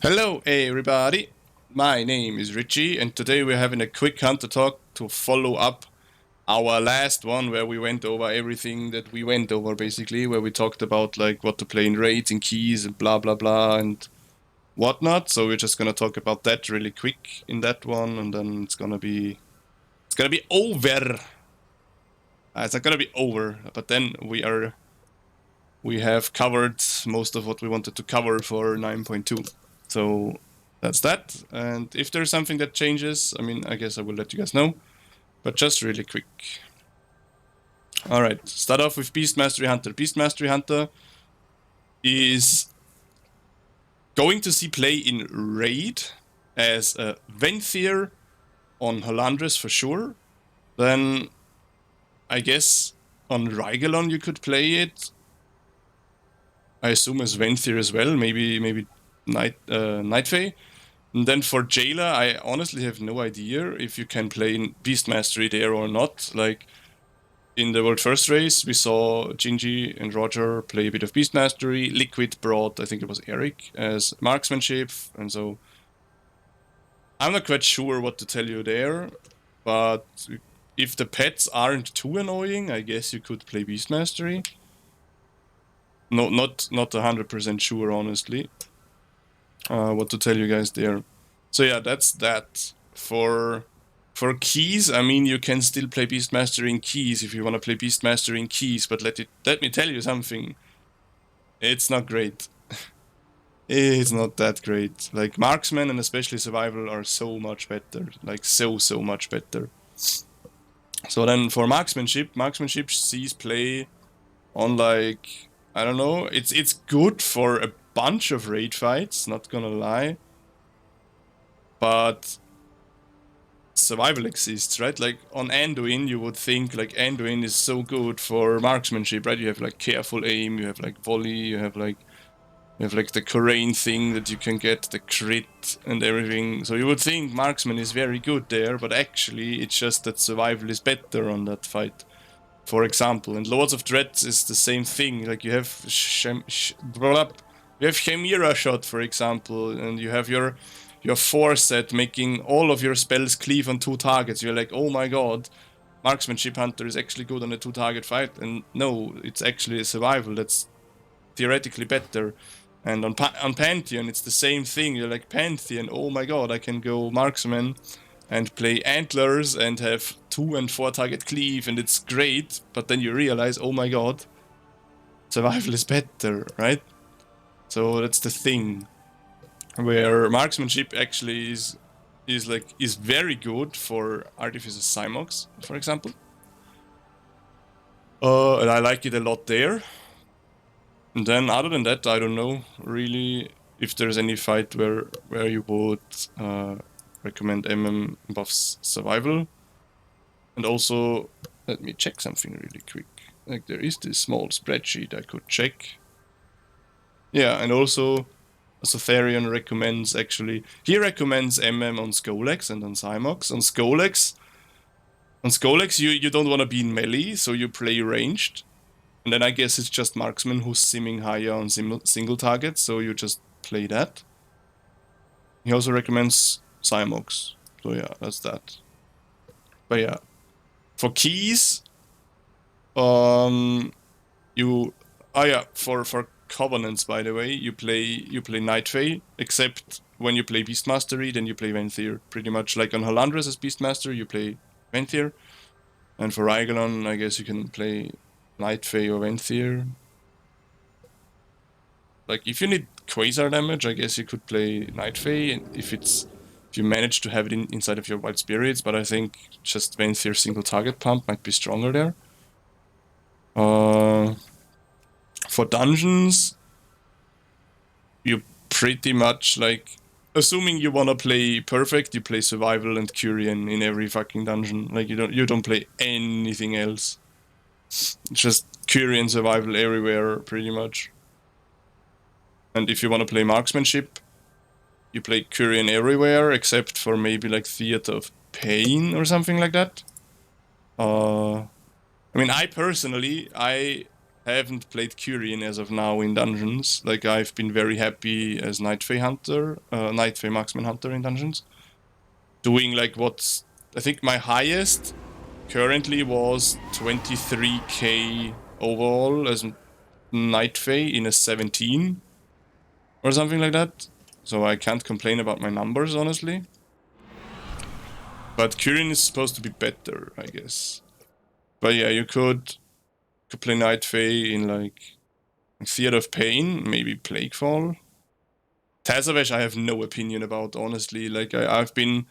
Hello everybody, my name is Richie and today we're having a quick Hunter talk to follow up our last one where we went over everything that we went over basically, where we talked about like what to play in raids and keys and blah blah blah and whatnot. So we're just gonna talk about that really quick in that one and then it's gonna be over. It's not gonna be over, but then we have covered most of what we wanted to cover for 9.2. So that's that. And if there's something that changes, I mean, I guess I will let you guys know. But just really quick. Alright, start off with Beast Mastery Hunter. Beast Mastery Hunter is going to see play in Raid as a Venthyr on Halandris for sure. Then I guess on Rygelon you could play it. I assume as Venthyr as well, maybe Night Fae. And then for Jailer, I honestly have no idea if you can play Beast Mastery there or not. Like, in the World First race, we saw Gingy and Roger play a bit of Beast Mastery. Liquid brought, I think it was Eric, as marksmanship, and so I'm not quite sure what to tell you there, but if the pets aren't too annoying, I guess you could play Beast Mastery. No, not 100% sure, honestly. What to tell you guys there. So yeah, that's that. For keys, I mean, you can still play Beastmaster in keys if you want to play Beastmaster in keys, but let me tell you something. It's not great. It's not that great. Like, Marksman and especially Survival are so much better. Like, so much better. So then for Marksmanship sees play on, like, I don't know, it's good for a bunch of raid fights, not gonna lie. But survival exists, right? Like on Anduin, you would think like Anduin is so good for marksmanship, right? You have like careful aim, you have like volley, you have like the Korean thing that you can get, the crit and everything. So you would think marksman is very good there, but actually it's just that survival is better on that fight. For example, and Lords of Dread is the same thing. Like you have Chimera Shot, for example, and you have your Forset making all of your spells cleave on 2 targets. You're like, oh my god, Marksmanship Hunter is actually good on a 2-target fight. And no, it's actually a survival that's theoretically better. And on Pantheon, it's the same thing. You're like, Pantheon, oh my god, I can go Marksman and play Antlers and have 2 and 4 target cleave, and it's great. But then you realize, oh my god, survival is better, right? So that's the thing. Where marksmanship actually is very good for Artificer Cymox, for example. And I like it a lot there. And then other than that, I don't know really if there's any fight where you would recommend MM buffs survival. And also, let me check something really quick. Like there is this small spreadsheet I could check. Yeah, and also Sotharion recommends actually, he recommends MM on Skolex and on Cymox. On Skolex you don't want to be in melee, so you play ranged. And then I guess it's just Marksman who's simming higher on single targets, so you just play that. He also recommends Cymox. So yeah, that's that. But yeah. For keys, for Covenants, by the way, you play Night Fae, except when you play Beast Mastery, then you play Venthyr. Pretty much like on Halandras as Beast Master, you play Venthyr. And for Rygelon, I guess you can play Night Fae or Venthyr. Like, if you need Quasar damage, I guess you could play Night Fae, and if you manage to have it inside of your Wild Spirits, but I think just Venthyr single target pump might be stronger there. For dungeons, you pretty much like, assuming you wanna play perfect, you play survival and Curian in every fucking dungeon. Like you don't play anything else. Just Curian survival everywhere, pretty much. And if you wanna play marksmanship, you play Curian everywhere except for maybe like Theater of Pain or something like that. I mean, I personally haven't played Kyrian as of now in dungeons. Like, I've been very happy as Night Fae Hunter, Night Fae Marksman Hunter in dungeons. Doing like what's, I think my highest currently was 23k overall as Night Fae in a 17 or something like that. So I can't complain about my numbers, honestly. But Kyrian is supposed to be better, I guess. But yeah, you could play Night Fae in like Theater of Pain, maybe Plaguefall. Tazavesh I have no opinion about, honestly. Like I've been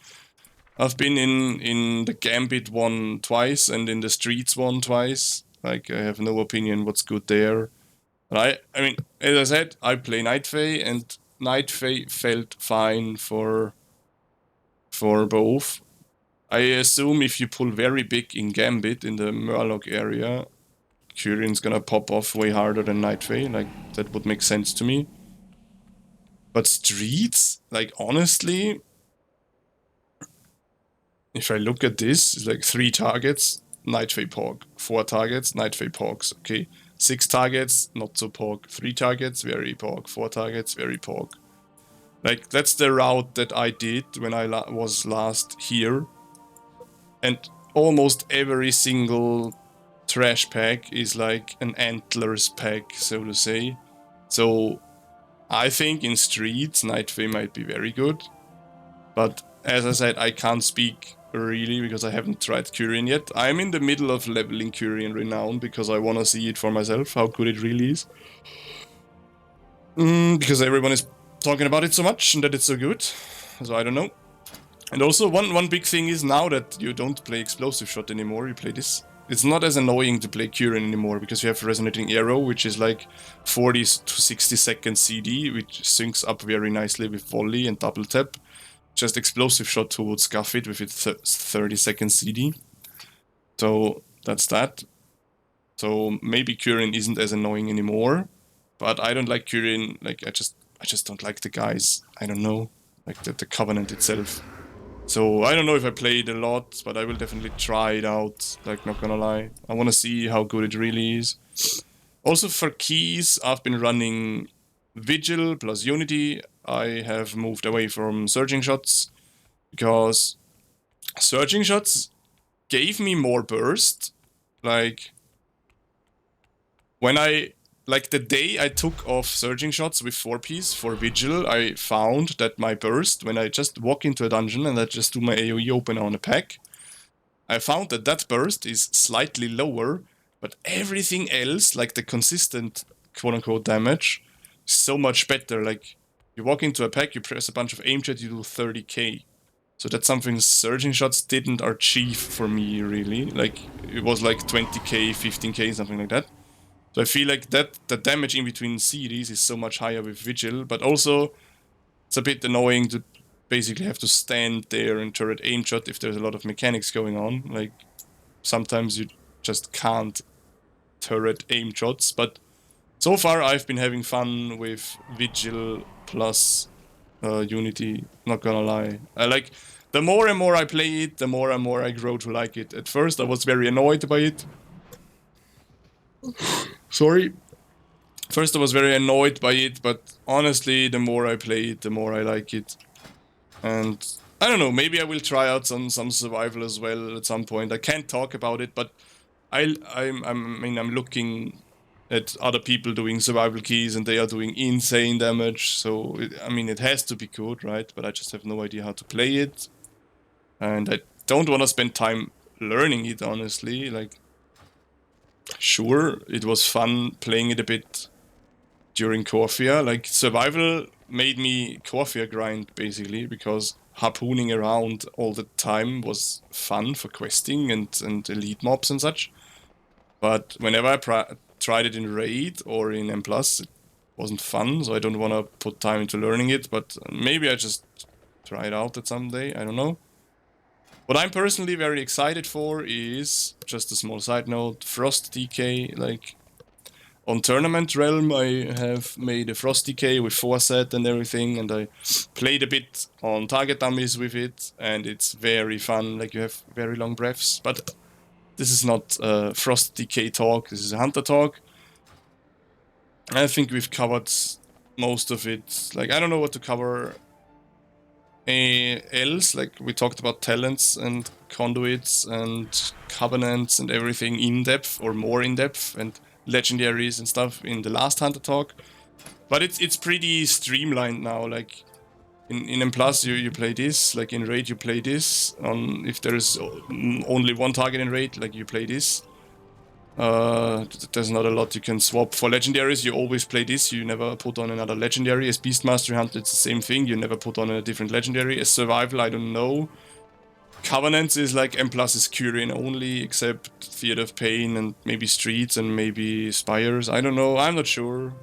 in the Gambit one twice and in the Streets one twice. Like I have no opinion what's good there. But I mean, as I said, I play Night Fae and Night Fae felt fine for both. I assume if you pull very big in Gambit in the Murloc area, Kyrian's gonna pop off way harder than Night Fae. Like that would make sense to me. But Streets, like honestly, if I look at this, it's like 3 targets, Night Fae Pork. 4 targets, Night Fae Porks. Okay. 6 targets, not so Pork. 3 targets, very Pork. 4 targets, very Pork. Like, that's the route that I did when I was last here. And almost every single trash pack is like an Antlers pack, so to say. So, I think in Streets, Night Fae might be very good. But as I said, I can't speak really because I haven't tried Kyrian yet. I'm in the middle of leveling Kyrian Renown because I want to see it for myself, how good it really is. Because everyone is talking about it so much and that it's so good. So I don't know. And also one big thing is now that you don't play Explosive Shot anymore, you play this. It's not as annoying to play Kyrian anymore because you have Resonating Arrow, which is like 40 to 60 second CD, which syncs up very nicely with Volley and Double Tap. Just Explosive Shot who would scuff it with its 30 second CD. So that's that. So maybe Kyrian isn't as annoying anymore. But I don't like Kyrian, like I just don't like the guys. I don't know. Like the Covenant itself. So I don't know if I play it a lot, but I will definitely try it out, like not gonna lie. I wanna see how good it really is. Also for keys, I've been running Vigil plus Unity. I have moved away from Surging Shots because Surging Shots gave me more burst. Like when the day I took off Surging Shots with 4-piece for Vigil, I found that my burst, when I just walk into a dungeon and I just do my AoE open on a pack, I found that burst is slightly lower, but everything else, like the consistent quote-unquote damage, is so much better. Like, you walk into a pack, you press a bunch of aim chat, you do 30k. So that's something Surging Shots didn't achieve for me, really. Like, it was like 20k, 15k, something like that. So I feel like that the damage in between series is so much higher with Vigil, but also it's a bit annoying to basically have to stand there and turret aim shot if there's a lot of mechanics going on. Like, sometimes you just can't turret aim shots, but so far I've been having fun with Vigil plus Unity, not gonna lie. The more and more I play it, the more and more I grow to like it. At first I was very annoyed by it. Sorry. First I was very annoyed by it, but honestly, the more I play it, the more I like it. And I don't know, maybe I will try out some survival as well at some point. I can't talk about it, but I'm looking at other people doing survival keys and they are doing insane damage. So it has to be good, right? But I just have no idea how to play it, and I don't want to spend time learning it, honestly. Like, sure, it was fun playing it a bit during Corfia. Like, survival made me Corfia grind, basically, because harpooning around all the time was fun for questing and elite mobs and such. But whenever I tried it in Raid or in M+, it wasn't fun, so I don't want to put time into learning it, but maybe I just try it out at some day, I don't know. What I'm personally very excited for is, just a small side note, Frost DK. Like, on Tournament Realm I have made a Frost DK with Forset and everything, and I played a bit on target dummies with it, and it's very fun. Like, you have very long breaths, but this is not Frost DK talk, this is a Hunter talk. I think we've covered most of it. Like, I don't know what to cover else. Like, we talked about talents and conduits and covenants and everything in depth, or more in depth, and legendaries and stuff in the last Huntertalk. But it's pretty streamlined now. Like, in M Plus you play this. Like, in Raid you play this. If there's only one target in Raid, like, you play this. There's not a lot you can swap. For legendaries, you always play this. You never put on another legendary. As Beast Mastery Hunter, it's the same thing. You never put on a different legendary. As Survival, I don't know. Covenants is like M Plus is Curian only, except Theater of Pain and maybe Streets and maybe Spires. I don't know. I'm not sure.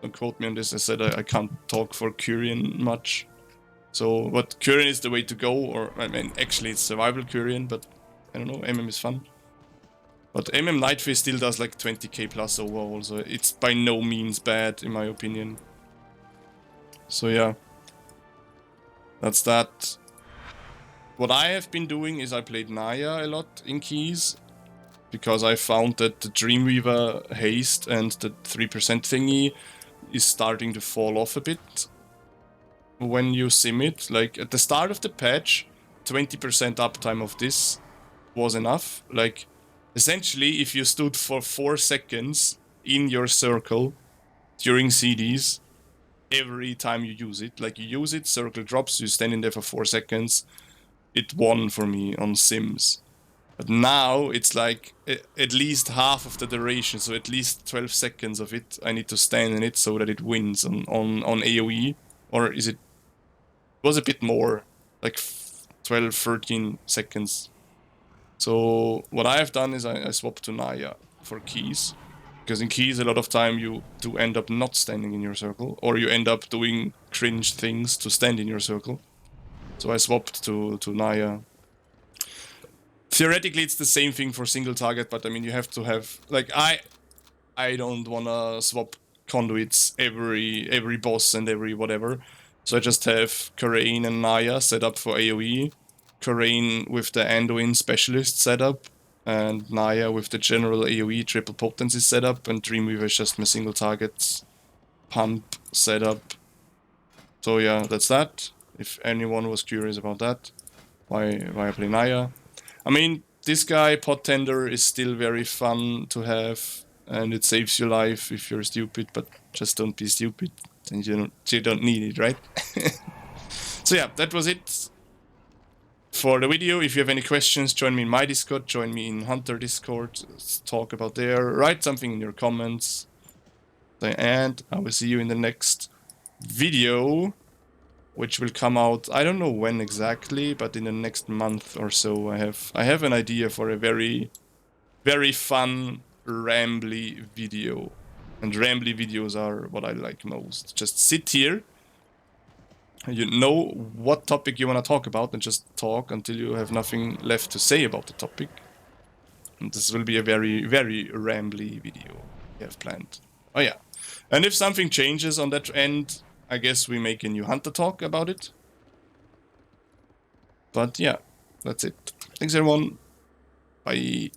Don't quote me on this. I said I can't talk for Curian much. So, but Curian is the way to go. Or, I mean, actually it's Survival Curian, but I don't know. MM is fun. But Nightfish still does like 20k plus overall, so it's by no means bad in my opinion. So yeah, that's that. What I have been doing is I played Naya a lot in keys, because I found that the Dreamweaver haste and the 3% thingy is starting to fall off a bit when you sim it. Like, at the start of the patch, 20% uptime of this was enough. Like, essentially, if you stood for 4 seconds in your circle during CDs, every time you use it, like, you use it, circle drops, you stand in there for 4 seconds, it won for me on sims. But now it's like at least half of the duration, so at least 12 seconds of it, I need to stand in it so that it wins on AoE. Or is it? It was a bit more, like 12, 13 seconds. So what I have done is I swapped to Naya for keys. Because in keys, a lot of time you do end up not standing in your circle, or you end up doing cringe things to stand in your circle. So I swapped to Naya. Theoretically, it's the same thing for single target, but I mean, you have to have, like, I don't wanna swap conduits every boss and every whatever. So I just have Karain and Naya set up for AoE, Karain with the Anduin specialist setup, and Naya with the general AoE triple potency setup, and Dreamweaver is just my single target pump setup. So yeah, that's that. If anyone was curious about that, why I play Naya. I mean, this guy, Pot Tender, is still very fun to have, and it saves your life if you're stupid, but just don't be stupid, and you don't need it, right? So yeah, that was it for the video. If you have any questions, join me in my Discord, join me in Hunter Discord, let's talk about there, write something in your comments, and I will see you in the next video, which will come out, I don't know when exactly, but in the next month or so. I have an idea for a very, very fun, rambly video. And rambly videos are what I like most. Just sit here, you know what topic you want to talk about, and just talk until you have nothing left to say about the topic. And this will be a very, very rambly video we have planned. Oh yeah. And if something changes on that end, I guess we make a new Huntertalk about it. But yeah, that's it. Thanks everyone. Bye.